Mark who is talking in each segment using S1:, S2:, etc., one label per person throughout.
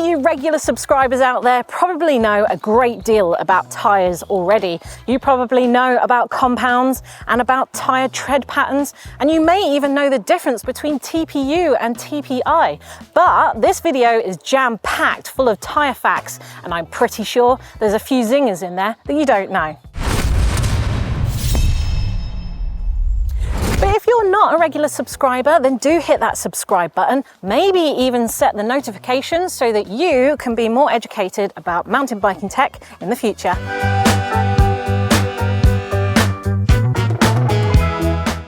S1: you regular subscribers out there probably know a great deal about tyres already. You probably know about compounds and about tyre tread patterns, and you may even know the difference between TPU and TPI. But this video is jam-packed full of tyre facts, and I'm pretty sure there's a few zingers in there that you don't know. But if you're not a regular subscriber, then do hit that subscribe button, maybe even set the notifications so that you can be more educated about mountain biking tech in the future.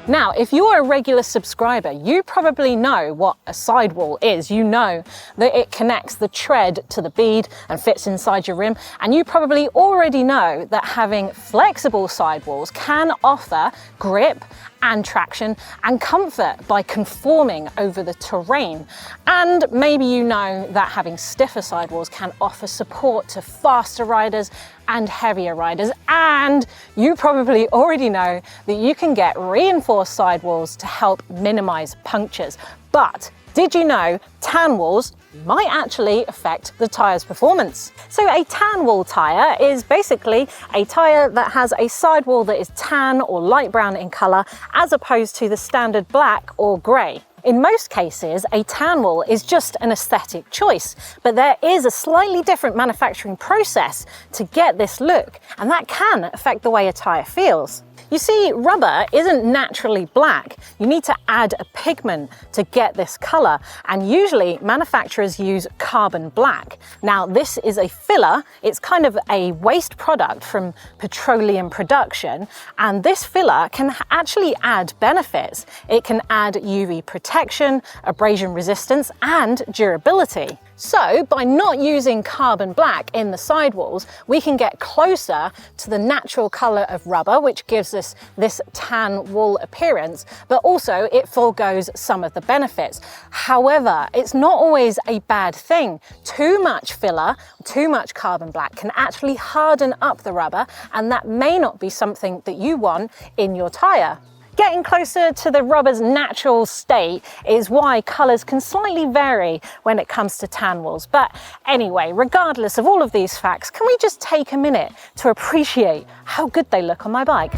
S1: Now, if you're a regular subscriber, you probably know what a sidewall is. You know that it connects the tread to the bead and fits inside your rim. And you probably already know that having flexible sidewalls can offer grip and traction and comfort by conforming over the terrain. And maybe you know that having stiffer sidewalls can offer support to faster riders and heavier riders. And you probably already know that you can get reinforced sidewalls to help minimize punctures. But did you know tan walls might actually affect the tyre's performance? So a tan wall tyre is basically a tyre that has a sidewall that is tan or light brown in colour, as opposed to the standard black or grey. In most cases, a tan wall is just an aesthetic choice, but there is a slightly different manufacturing process to get this look, and that can affect the way a tyre feels. You see, rubber isn't naturally black. You need to add a pigment to get this colour, and usually manufacturers use carbon black. Now, this is a filler. It's kind of a waste product from petroleum production, and this filler can actually add benefits. It can add UV protection, abrasion resistance, and durability. So by not using carbon black in the sidewalls, we can get closer to the natural colour of rubber, which gives us this tan wall appearance, but also it forgoes some of the benefits. However, it's not always a bad thing. Too much filler, too much carbon black can actually harden up the rubber, and that may not be something that you want in your tyre. Getting closer to the rubber's natural state is why colours can slightly vary when it comes to tan walls. But anyway, regardless of all of these facts, can we just take a minute to appreciate how good they look on my bike?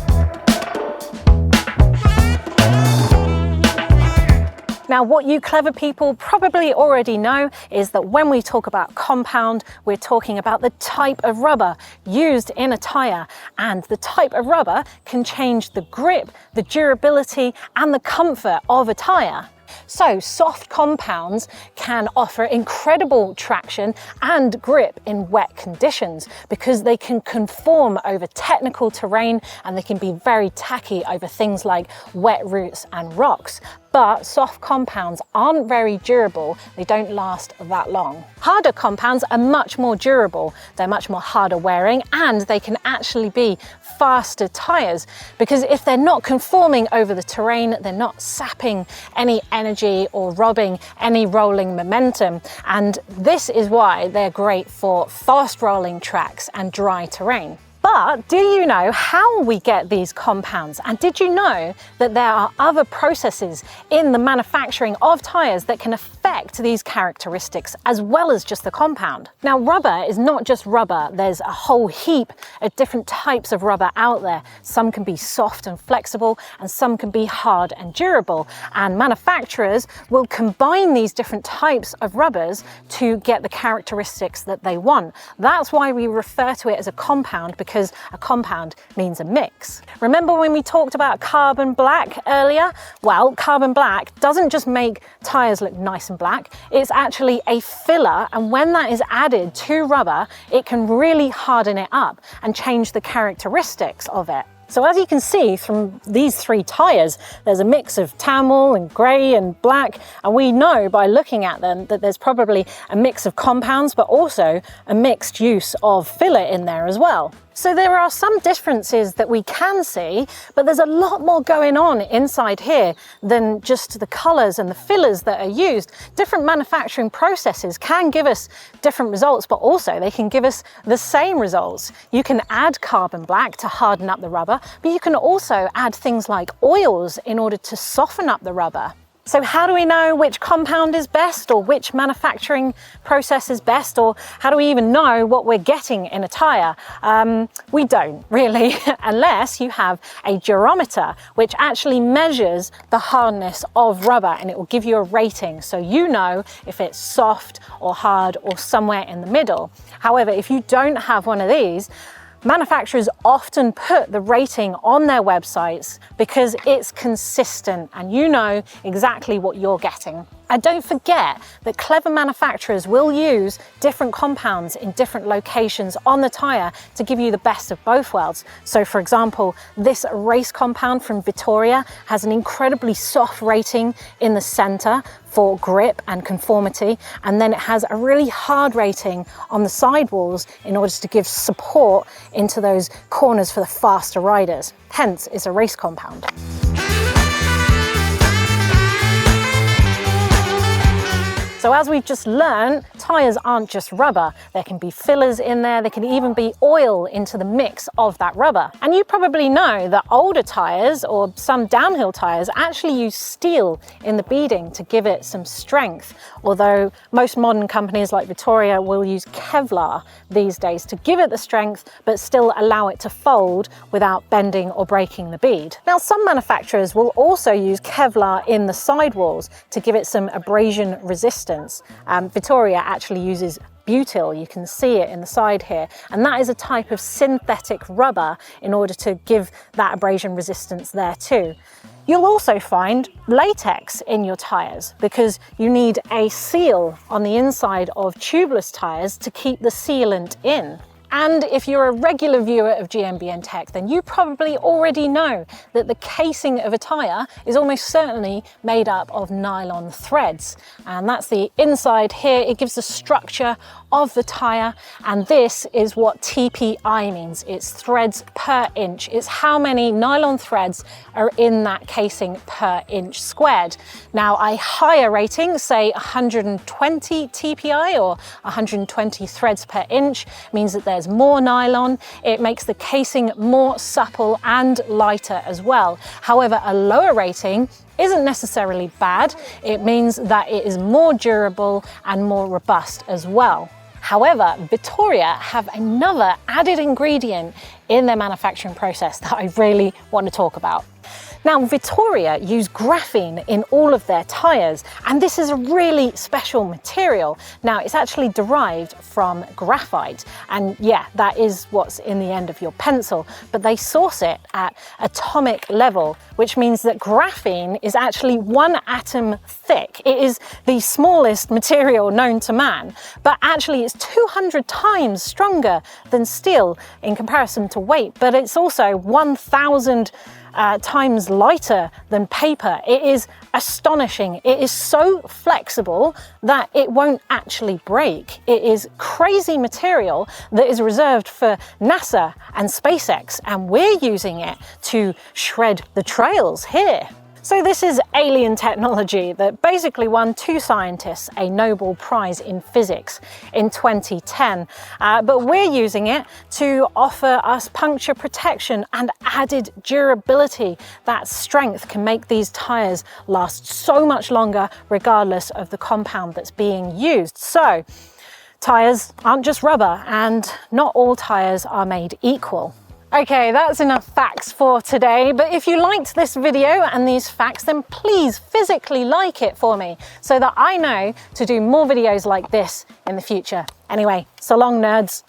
S1: Now, what you clever people probably already know is that when we talk about compound, we're talking about the type of rubber used in a tyre, and the type of rubber can change the grip, the durability, and the comfort of a tyre. So soft compounds can offer incredible traction and grip in wet conditions because they can conform over technical terrain, and they can be very tacky over things like wet roots and rocks. But soft compounds aren't very durable. They don't last that long. Harder compounds are much more durable. They're much more harder wearing, and they can actually be faster tyres, because if they're not conforming over the terrain, they're not sapping any energy or robbing any rolling momentum. And this is why they're great for fast rolling tracks and dry terrain. But do you know how we get these compounds? And did you know that there are other processes in the manufacturing of tyres that can affect these characteristics as well as just the compound? Now, rubber is not just rubber. There's a whole heap of different types of rubber out there. Some can be soft and flexible, and some can be hard and durable. And manufacturers will combine these different types of rubbers to get the characteristics that they want. That's why we refer to it as a compound, because a compound means a mix. Remember when we talked about carbon black earlier? Well, carbon black doesn't just make tyres look nice and black, it's actually a filler, and when that is added to rubber, it can really harden it up and change the characteristics of it. So as you can see from these three tyres, there's a mix of tan wall and grey and black, and we know by looking at them that there's probably a mix of compounds, but also a mixed use of filler in there as well. So there are some differences that we can see, but there's a lot more going on inside here than just the colours and the fillers that are used. Different manufacturing processes can give us different results, but also they can give us the same results. You can add carbon black to harden up the rubber, but you can also add things like oils in order to soften up the rubber. So how do we know which compound is best, or which manufacturing process is best, or how do we even know what we're getting in a tyre? We don't really, unless you have a durometer, which actually measures the hardness of rubber, and it will give you a rating, so you know if it's soft or hard or somewhere in the middle. However, if you don't have one of these, manufacturers often put the rating on their websites because it's consistent and you know exactly what you're getting. And don't forget that clever manufacturers will use different compounds in different locations on the tyre to give you the best of both worlds. So for example, this race compound from Vittoria has an incredibly soft rating in the centre for grip and conformity, and then it has a really hard rating on the sidewalls in order to give support into those corners for the faster riders. Hence, it's a race compound. So as we've just learned, tyres aren't just rubber. There can be fillers in there, there can even be oil into the mix of that rubber. And you probably know that older tyres, or some downhill tyres, actually use steel in the beading to give it some strength, although most modern companies like Vittoria will use Kevlar these days to give it the strength but still allow it to fold without bending or breaking the bead. Now, some manufacturers will also use Kevlar in the sidewalls to give it some abrasion resistance. Vittoria actually uses butyl, you can see it in the side here, and that is a type of synthetic rubber in order to give that abrasion resistance there too. You'll also find latex in your tyres because you need a seal on the inside of tubeless tyres to keep the sealant in. And if you're a regular viewer of GMBN then you probably already know that the casing of a tyre is almost certainly made up of nylon threads. And that's the inside here. It gives the structure of the tyre, and this is what TPI means. It's threads per inch. It's how many nylon threads are in that casing per inch squared. Now, a higher rating, say 120 TPI or 120 threads per inch, means that there's more nylon. It makes the casing more supple and lighter as well. However, a lower rating isn't necessarily bad. It means that it is more durable and more robust as well. However, Vittoria have another added ingredient in their manufacturing process that I really want to talk about. Now, Vittoria use graphene in all of their tyres, and this is a really special material. Now, it's actually derived from graphite, and yeah, that is what's in the end of your pencil, but they source it at atomic level, which means that graphene is actually 1 atom thick. It is the smallest material known to man, but actually it's 200 times stronger than steel in comparison to weight, but it's also 1,000 times lighter than paper. It is astonishing. It is so flexible that it won't actually break. It is crazy material that is reserved for NASA and SpaceX, and we're using it to shred the trails here. So this is alien technology that basically won 2 scientists a Nobel Prize in Physics in 2010. But we're using it to offer us puncture protection and added durability. That strength can make these tyres last so much longer regardless of the compound that's being used. So tyres aren't just rubber, and not all tyres are made equal. Okay, that's enough facts for today, but if you liked this video and these facts, then please physically like it for me so that I know to do more videos like this in the future. Anyway, so long, nerds.